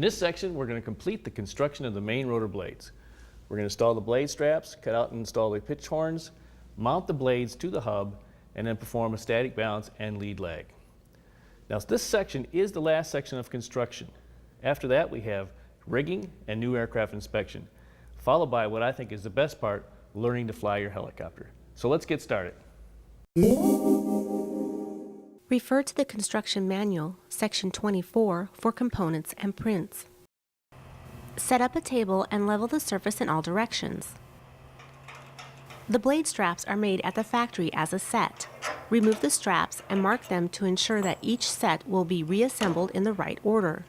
In this section, we're going to complete the construction of the main rotor blades. We're going to install the blade straps, cut out and install the pitch horns, mount the blades to the hub, and then perform a static balance and lead lag. Now, this section is the last section of construction. After that, we have rigging and new aircraft inspection, followed by what I think is the best part, learning to fly your helicopter. So let's get started. Refer to the construction manual, section 24, for components and prints. Set up a table and level the surface in all directions. The blade straps are made at the factory as a set. Remove the straps and mark them to ensure that each set will be reassembled in the right order.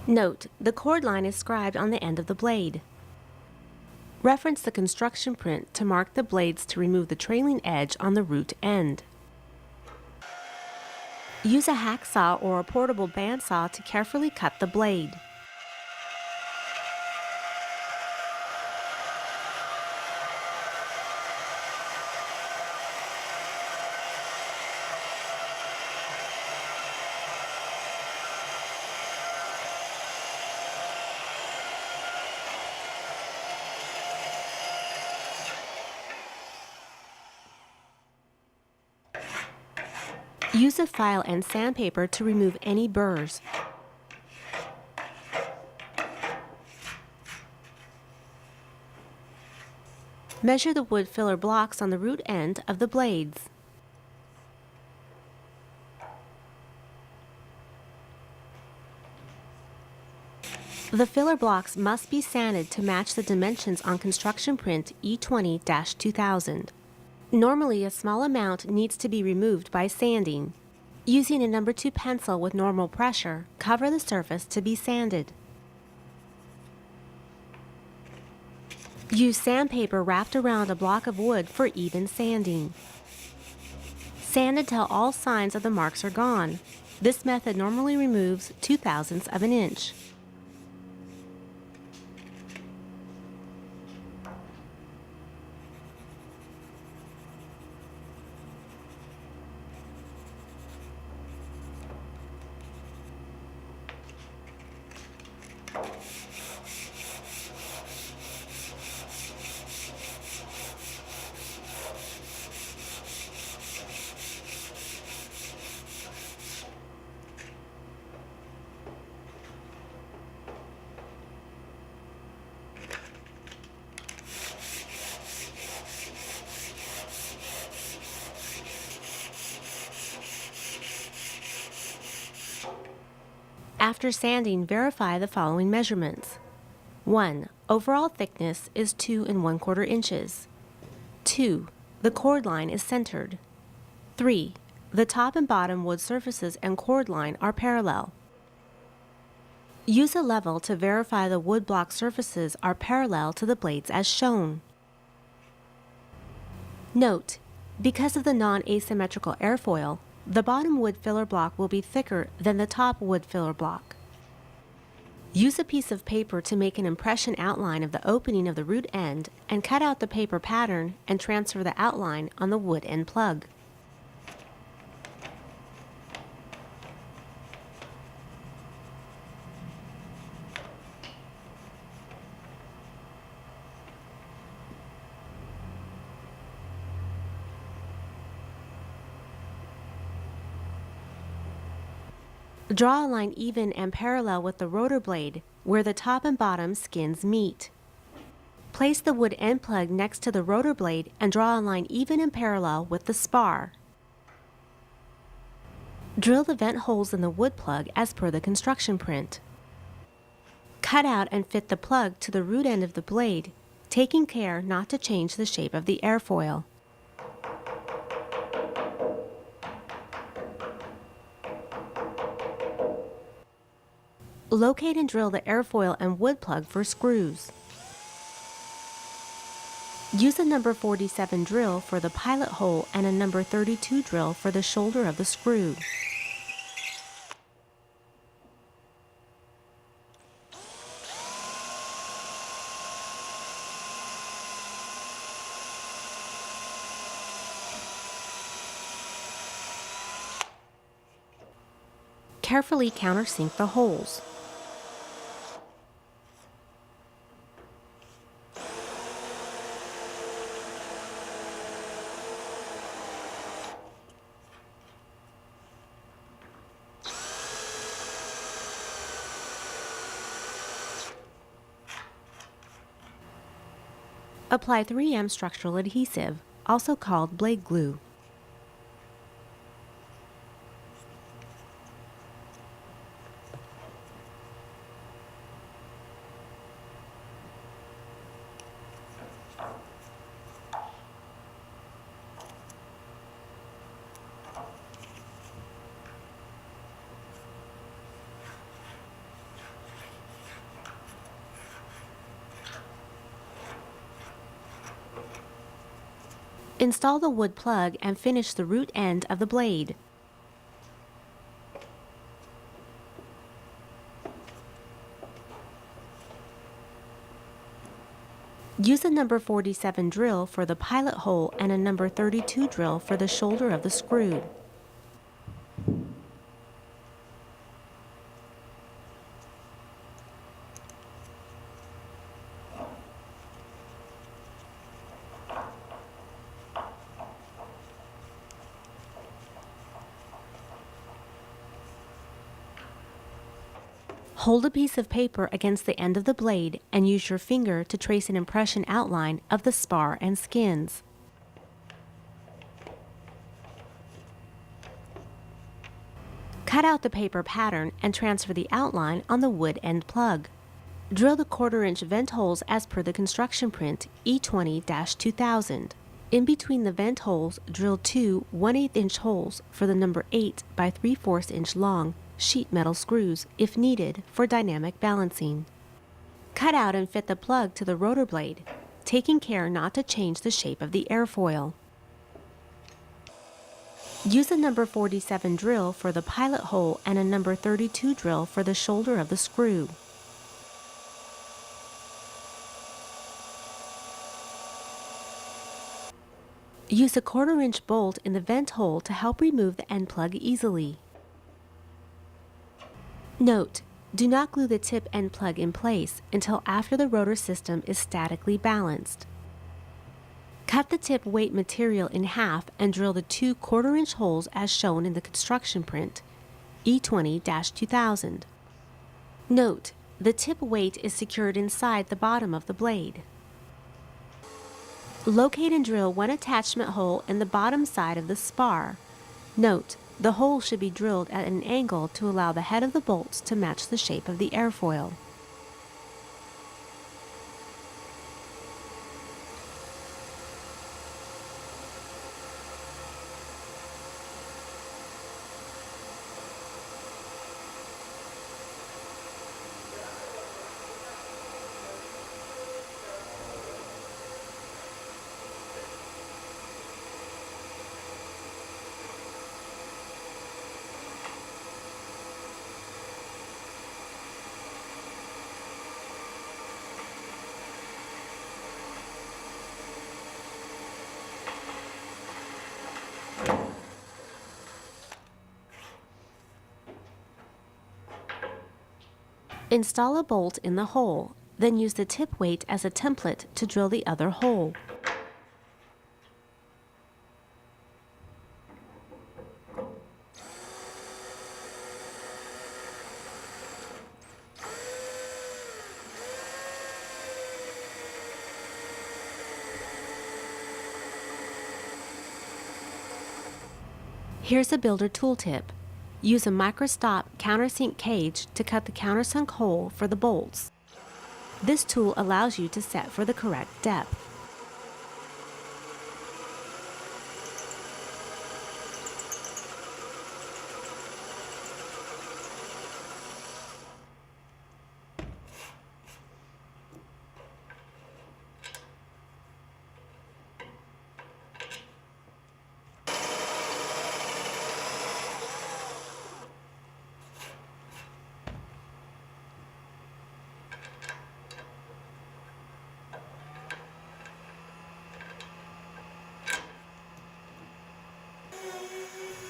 Note, the cord line is scribed on the end of the blade. Reference the construction print to mark the blades to remove the trailing edge on the root end. Use a hacksaw or a portable bandsaw to carefully cut the blade. Use a file and sandpaper to remove any burrs. Measure the wood filler blocks on the root end of the blades. The filler blocks must be sanded to match the dimensions on construction print E20-2000. Normally, a small amount needs to be removed by sanding. Using a No. 2 pencil with normal pressure, cover the surface to be sanded. Use sandpaper wrapped around a block of wood for even sanding. Sand until all signs of the marks are gone. This method normally removes 0.02 of an inch. After sanding, verify the following measurements. 1. Overall thickness is 2 1/4 inches. 2. The cord line is centered. 3. The top and bottom wood surfaces and cord line are parallel. Use a level to verify the wood block surfaces are parallel to the blades as shown. Note, because of the non-asymmetrical airfoil, the bottom wood filler block will be thicker than the top wood filler block. Use a piece of paper to make an impression outline of the opening of the root end and cut out the paper pattern and transfer the outline on the wood end plug. Draw a line even and parallel with the rotor blade where the top and bottom skins meet. Place the wood end plug next to the rotor blade and draw a line even and parallel with the spar. Drill the vent holes in the wood plug as per the construction print. Cut out and fit the plug to the root end of the blade, taking care not to change the shape of the airfoil. Locate and drill the airfoil and wood plug for screws. Use a number 47 drill for the pilot hole and a number 32 drill for the shoulder of the screw. Carefully countersink the holes. Apply 3M structural adhesive, also called blade glue. Install the wood plug and finish the root end of the blade. Use a number 47 drill for the pilot hole and a number 32 drill for the shoulder of the screw. Hold a piece of paper against the end of the blade and use your finger to trace an impression outline of the spar and skins. Cut out the paper pattern and transfer the outline on the wood end plug. Drill the 1/4-inch vent holes as per the construction print E20-2000. In between the vent holes, drill 2 1/8-inch holes for the number 8 by 3/4 inch long sheet metal screws, if needed, for dynamic balancing. Cut out and fit the plug to the rotor blade, taking care not to change the shape of the airfoil. Use a number 47 drill for the pilot hole and a number 32 drill for the shoulder of the screw. Use a 1/4-inch bolt in the vent hole to help remove the end plug easily. Note: do not glue the tip end plug in place until after the rotor system is statically balanced. Cut the tip weight material in half and drill the 2 1/4-inch holes as shown in the construction print E20-2000. Note: the tip weight is secured inside the bottom of the blade. Locate and drill one attachment hole in the bottom side of the spar. Note: the hole should be drilled at an angle to allow the head of the bolts to match the shape of the airfoil. Install a bolt in the hole, then use the tip weight as a template to drill the other hole. Here's a builder tooltip. Use a microstop countersink cage to cut the countersunk hole for the bolts. This tool allows you to set for the correct depth.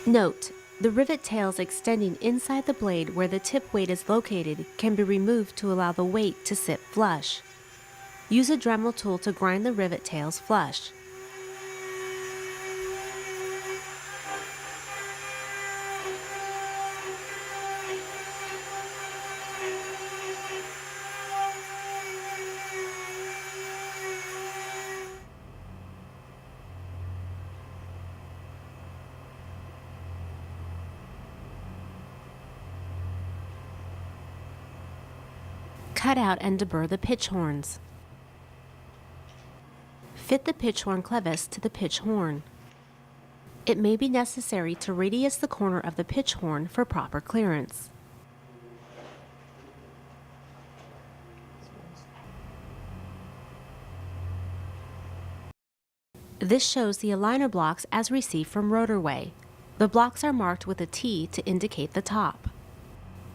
Note: The rivet tails extending inside the blade where the tip weight is located can be removed to allow the weight to sit flush. Use a Dremel tool to grind the rivet tails flush. Cut out and deburr the pitch horns. Fit the pitch horn clevis to the pitch horn. It may be necessary to radius the corner of the pitch horn for proper clearance. This shows the aligner blocks as received from Rotorway. The blocks are marked with a T to indicate the top.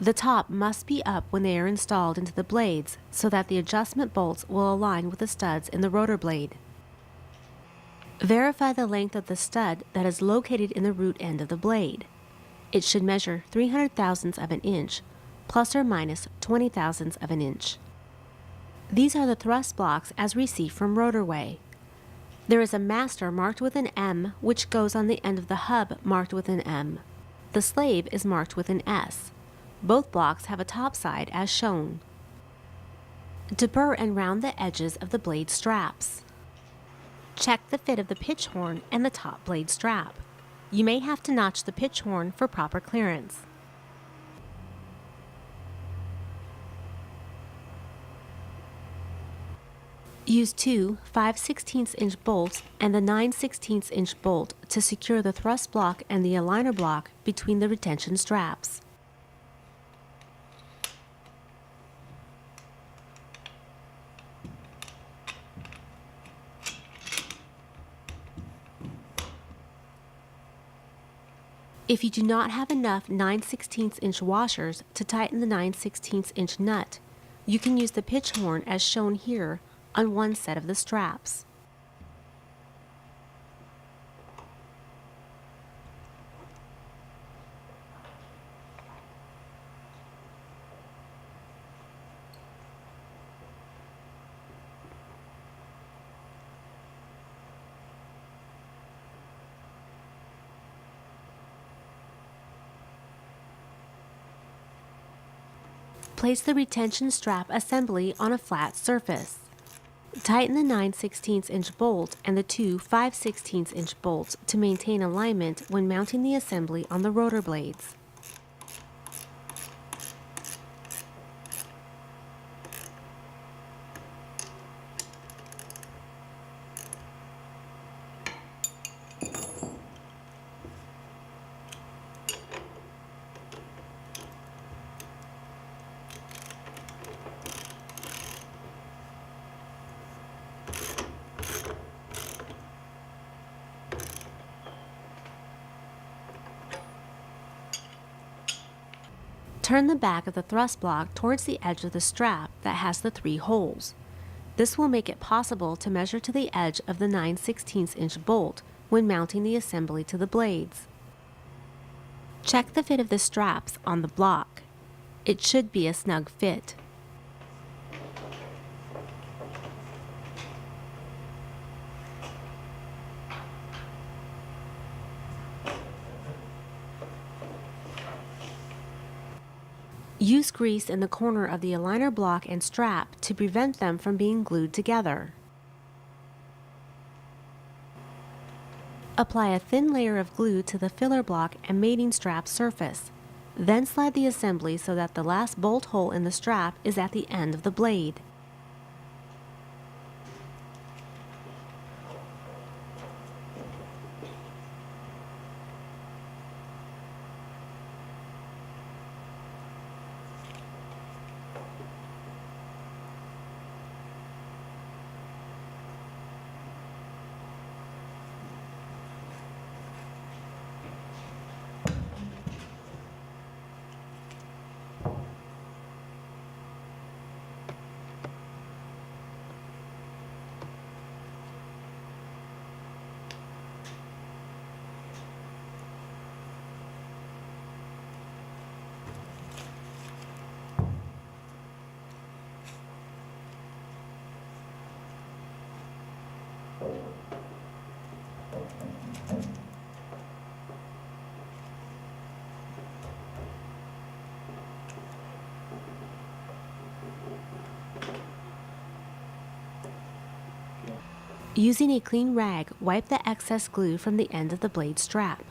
The top must be up when they are installed into the blades so that the adjustment bolts will align with the studs in the rotor blade. Verify the length of the stud that is located in the root end of the blade. It should measure 300 thousandths of an inch, plus or minus 20 thousandths of an inch. These are the thrust blocks as received from Rotorway. There is a master marked with an M which goes on the end of the hub marked with an M. The slave is marked with an S. Both blocks have a top side as shown. Deburr and round the edges of the blade straps. Check the fit of the pitch horn and the top blade strap. You may have to notch the pitch horn for proper clearance. Use two 5/16 inch bolts and the 9/16 inch bolt to secure the thrust block and the aligner block between the retention straps. If you do not have enough 9/16 inch washers to tighten the 9/16 inch nut, you can use the pitch horn as shown here on one set of the straps. Place the retention strap assembly on a flat surface. Tighten the 9/16 inch bolt and the two 5/16 inch bolts to maintain alignment when mounting the assembly on the rotor blades. Turn the back of the thrust block towards the edge of the strap that has the 3 holes. This will make it possible to measure to the edge of the 9/16 inch bolt when mounting the assembly to the blades. Check the fit of the straps on the block. It should be a snug fit. Use grease in the corner of the aligner block and strap to prevent them from being glued together. Apply a thin layer of glue to the filler block and mating strap surface. Then slide the assembly so that the last bolt hole in the strap is at the end of the blade. Using a clean rag, wipe the excess glue from the end of the blade strap.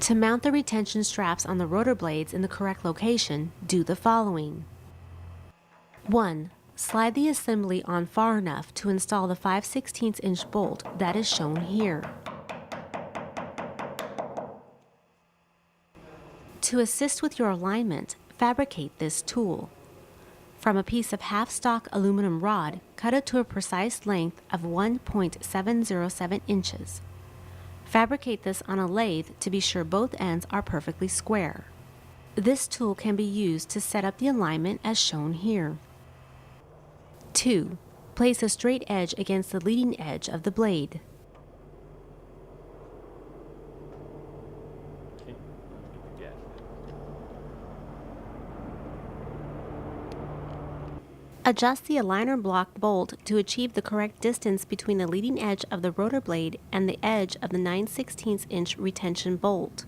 To mount the retention straps on the rotor blades in the correct location, do the following. 1. Slide the assembly on far enough to install the 5/16 inch bolt that is shown here. To assist with your alignment, fabricate this tool. From a piece of half-stock aluminum rod, cut it to a precise length of 1.707 inches. Fabricate this on a lathe to be sure both ends are perfectly square. This tool can be used to set up the alignment as shown here. 2. Place a straight edge against the leading edge of the blade. Adjust the aligner block bolt to achieve the correct distance between the leading edge of the rotor blade and the edge of the 9/16 inch retention bolt.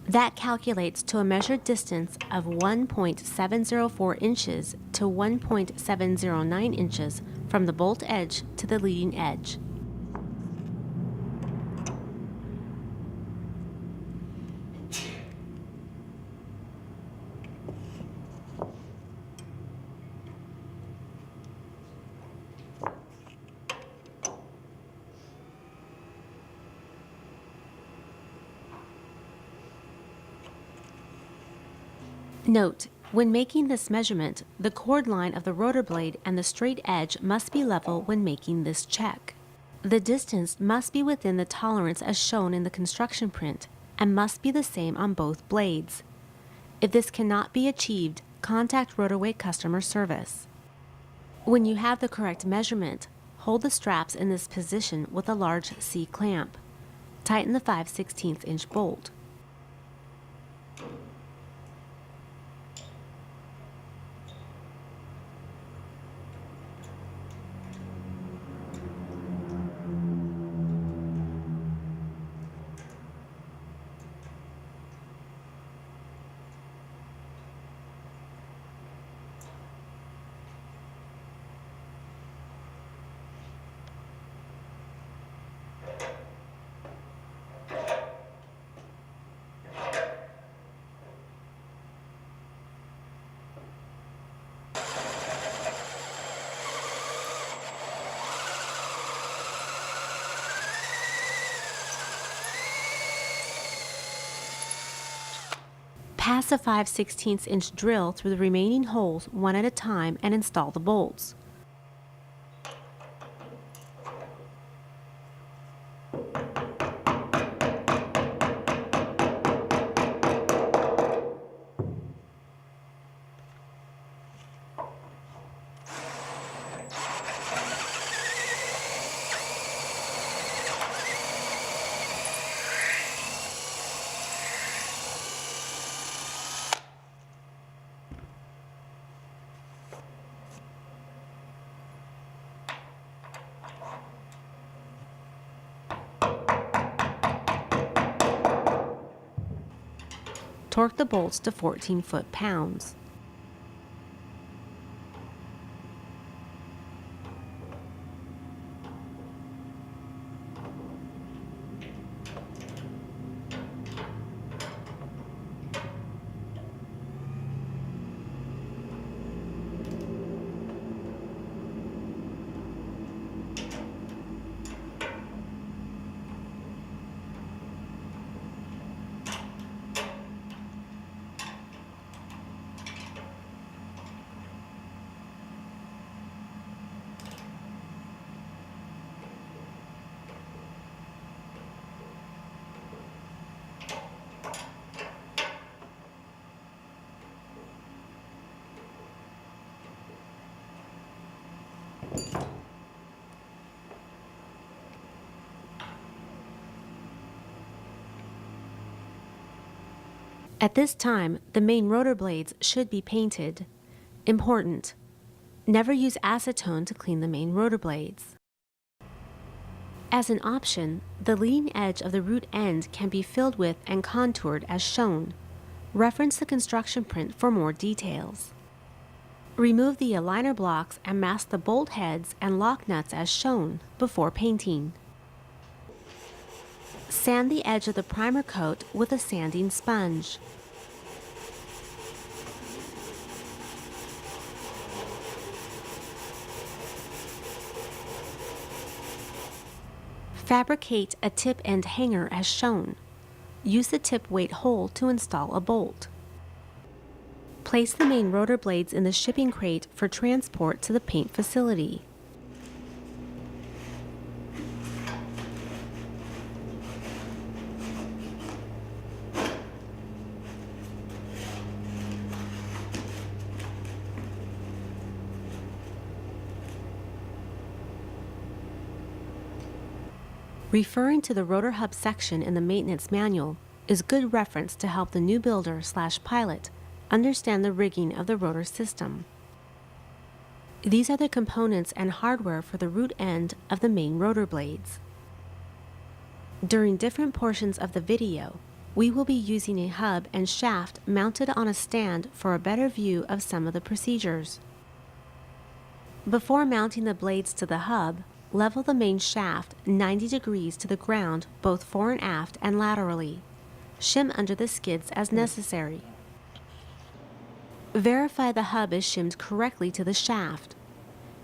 That calculates to a measured distance of 1.704 inches to 1.709 inches from the bolt edge to the leading edge. Note, when making this measurement, the cord line of the rotor blade and the straight edge must be level when making this check. The distance must be within the tolerance as shown in the construction print and must be the same on both blades. If this cannot be achieved, contact Rotorway customer service. When you have the correct measurement, hold the straps in this position with a large C-clamp. Tighten the 5/16 inch bolt. Pass a 5/16 inch drill through the remaining holes one at a time and install the bolts. Torque the bolts to 14 foot-pounds. At this time, the main rotor blades should be painted. Important: never use acetone to clean the main rotor blades. As an option, the leading edge of the root end can be filled with and contoured as shown. Reference the construction print for more details. Remove the aligner blocks and mask the bolt heads and lock nuts as shown before painting. Sand the edge of the primer coat with a sanding sponge. Fabricate a tip end hanger as shown. Use the tip weight hole to install a bolt. Place the main rotor blades in the shipping crate for transport to the paint facility. Referring to the rotor hub section in the maintenance manual is good reference to help the new builder/pilot understand the rigging of the rotor system. These are the components and hardware for the root end of the main rotor blades. During different portions of the video, we will be using a hub and shaft mounted on a stand for a better view of some of the procedures. Before mounting the blades to the hub, level the main shaft 90 degrees to the ground both fore and aft and laterally. Shim under the skids as necessary. Verify the hub is shimmed correctly to the shaft.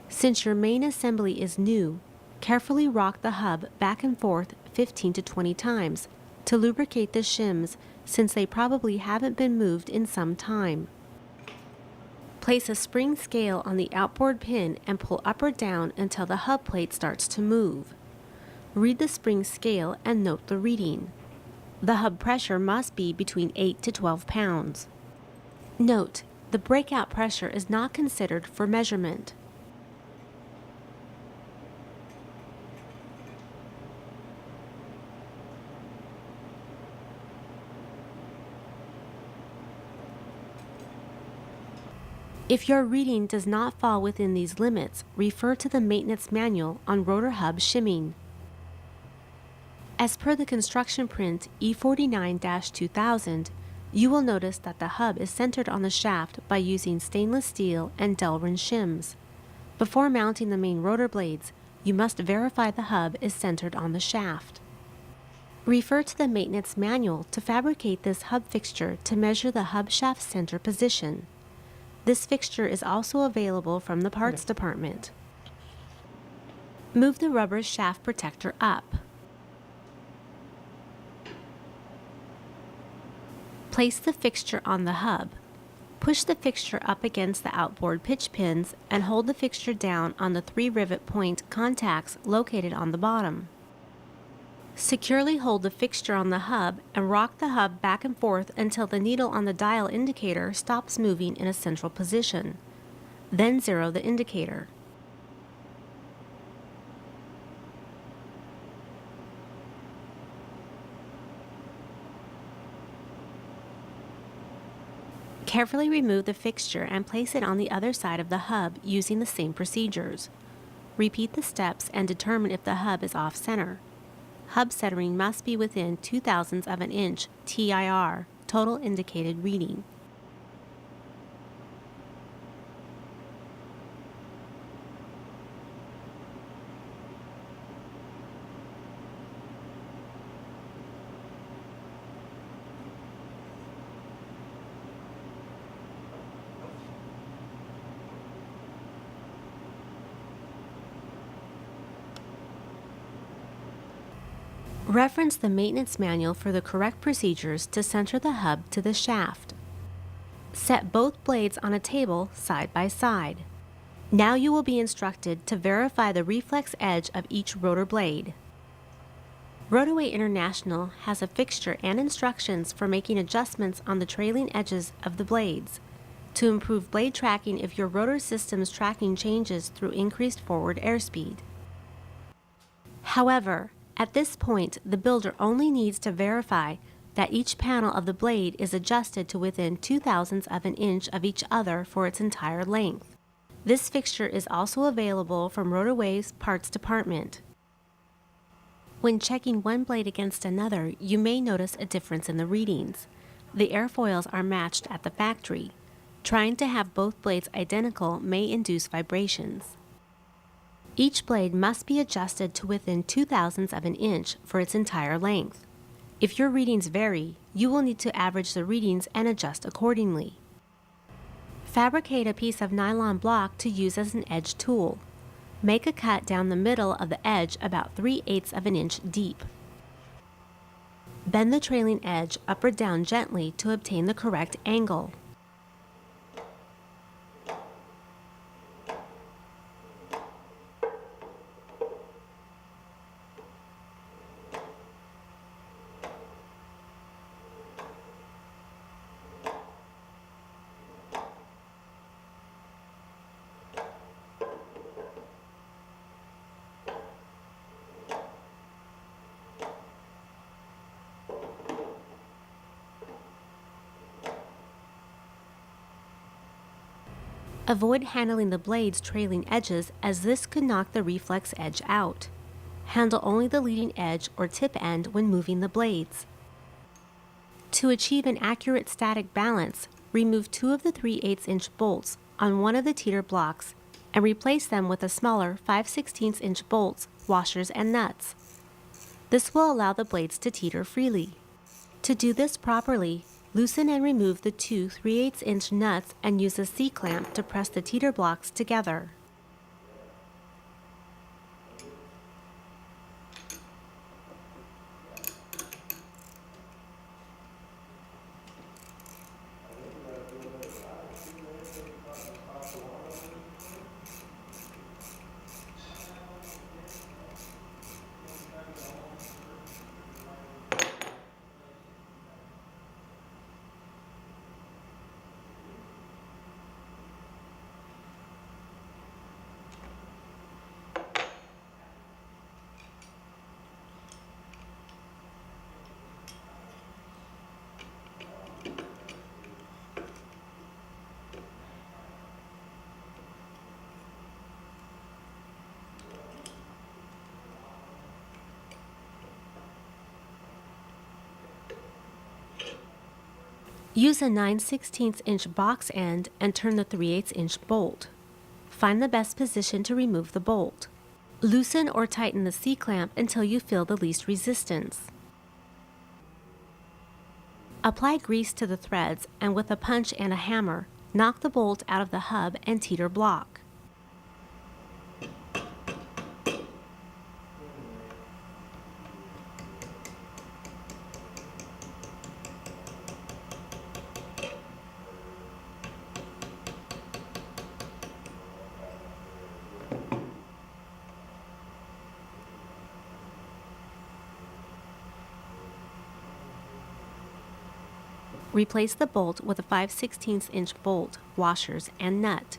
Since your main assembly is new, carefully rock the hub back and forth 15 to 20 times to lubricate the shims since they probably haven't been moved in some time. Place a spring scale on the outboard pin and pull up or down until the hub plate starts to move. Read the spring scale and note the reading. The hub pressure must be between 8 to 12 pounds. Note, the breakout pressure is not considered for measurement. If your reading does not fall within these limits, refer to the maintenance manual on rotor hub shimming. As per the construction print E49-2000, you will notice that the hub is centered on the shaft by using stainless steel and Delrin shims. Before mounting the main rotor blades, you must verify the hub is centered on the shaft. Refer to the maintenance manual to fabricate this hub fixture to measure the hub shaft center position. This fixture is also available from the parts department. Move the rubber shaft protector up. Place the fixture on the hub. Push the fixture up against the outboard pitch pins and hold the fixture down on the 3 rivet point contacts located on the bottom. Securely hold the fixture on the hub and rock the hub back and forth until the needle on the dial indicator stops moving in a central position. Then zero the indicator. Carefully remove the fixture and place it on the other side of the hub using the same procedures. Repeat the steps and determine if the hub is off-center. Hub centering must be within 0.02 of an inch TIR, total indicated reading. Reference the maintenance manual for the correct procedures to center the hub to the shaft. Set both blades on a table side by side. Now you will be instructed to verify the reflex edge of each rotor blade. Rotoway International has a fixture and instructions for making adjustments on the trailing edges of the blades to improve blade tracking if your rotor system's tracking changes through increased forward airspeed. However, at this point, the builder only needs to verify that each panel of the blade is adjusted to within 0.02 of an inch of each other for its entire length. This fixture is also available from Rotoway's parts department. When checking one blade against another, you may notice a difference in the readings. The airfoils are matched at the factory. Trying to have both blades identical may induce vibrations. Each blade must be adjusted to within 0.02 of an inch for its entire length. If your readings vary, you will need to average the readings and adjust accordingly. Fabricate a piece of nylon block to use as an edge tool. Make a cut down the middle of the edge about 3/8 of an inch deep. Bend the trailing edge up or down gently to obtain the correct angle. Avoid handling the blade's trailing edges, as this could knock the reflex edge out. Handle only the leading edge or tip end when moving the blades. To achieve an accurate static balance, remove 2 of the 3/8 inch bolts on one of the teeter blocks and replace them with a smaller 5/16 inch bolts, washers, and nuts. This will allow the blades to teeter freely. To do this properly, loosen and remove the 2 3/8 inch nuts and use a C-clamp to press the teeter blocks together. Use a 9/16 inch box end and turn the 3/8 inch bolt. Find the best position to remove the bolt. Loosen or tighten the C-clamp until you feel the least resistance. Apply grease to the threads and with a punch and a hammer, knock the bolt out of the hub and teeter block. Replace the bolt with a 5/16 inch bolt, washers, and nut.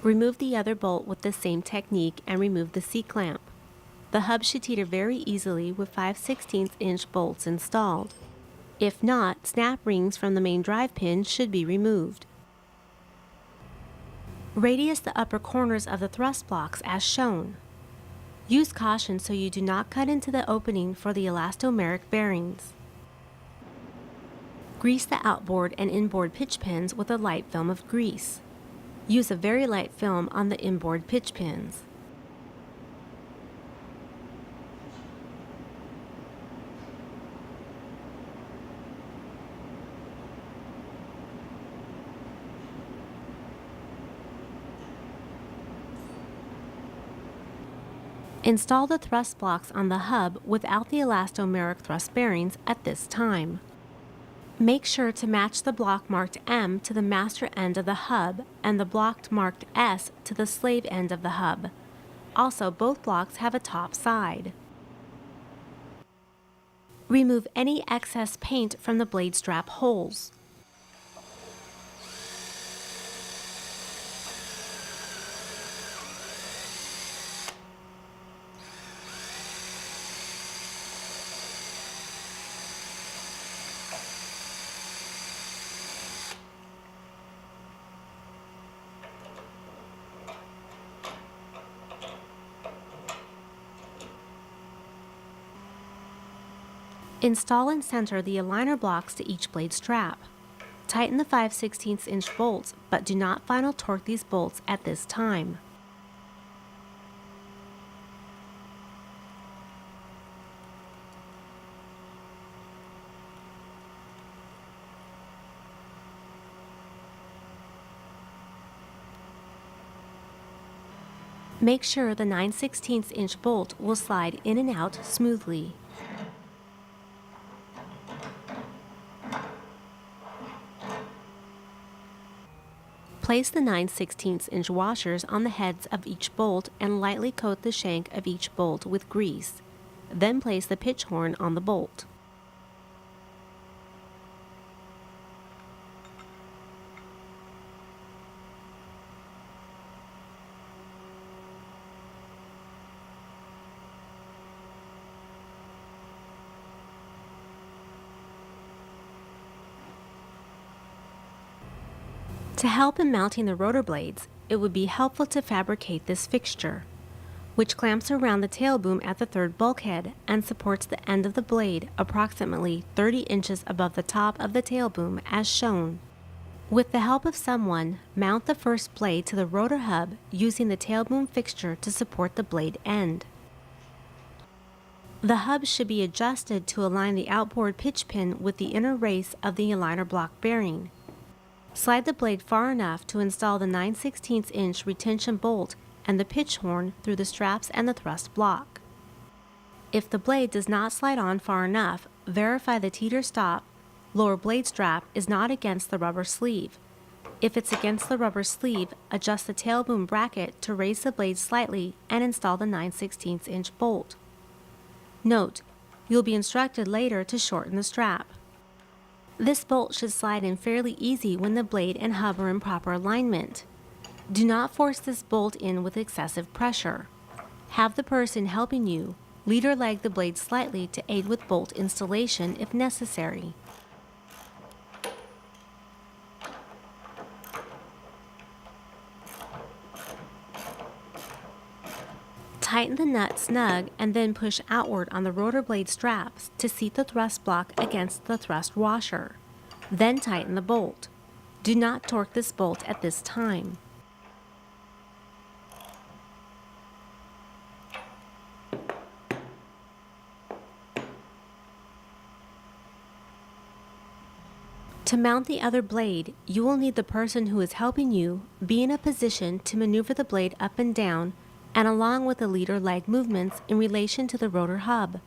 Remove the other bolt with the same technique and remove the C-clamp. The hub should teeter very easily with 5/16 inch bolts installed. If not, snap rings from the main drive pin should be removed. Radius the upper corners of the thrust blocks as shown. Use caution so you do not cut into the opening for the elastomeric bearings. Grease the outboard and inboard pitch pins with a light film of grease. Use a very light film on the inboard pitch pins. Install the thrust blocks on the hub without the elastomeric thrust bearings at this time. Make sure to match the block marked M to the master end of the hub and the block marked S to the slave end of the hub. Also, both blocks have a top side. Remove any excess paint from the blade strap holes. Install and center the aligner blocks to each blade strap. Tighten the 5/16 inch bolts, but do not final torque these bolts at this time. Make sure the 9/16 inch bolt will slide in and out smoothly. Place the 9/16 inch washers on the heads of each bolt and lightly coat the shank of each bolt with grease. Then place the pitch horn on the bolt. To help in mounting the rotor blades, it would be helpful to fabricate this fixture, which clamps around the tail boom at the third bulkhead and supports the end of the blade approximately 30 inches above the top of the tail boom as shown. With the help of someone, mount the first blade to the rotor hub using the tail boom fixture to support the blade end. The hub should be adjusted to align the outboard pitch pin with the inner race of the aligner block bearing. Slide the blade far enough to install the 9/16 inch retention bolt and the pitch horn through the straps and the thrust block. If the blade does not slide on far enough, verify the teeter stop lower blade strap is not against the rubber sleeve. If it's against the rubber sleeve, adjust the tail boom bracket to raise the blade slightly and install the 9/16 inch bolt. Note, you'll be instructed later to shorten the strap. This bolt should slide in fairly easy when the blade and hub are in proper alignment. Do not force this bolt in with excessive pressure. Have the person helping you lead or lag the blade slightly to aid with bolt installation if necessary. Tighten the nut snug and then push outward on the rotor blade straps to seat the thrust block against the thrust washer. Then tighten the bolt. Do not torque this bolt at this time. To mount the other blade, you will need the person who is helping you be in a position to maneuver the blade up and down and along with the lead or lag movements in relation to the rotor hub.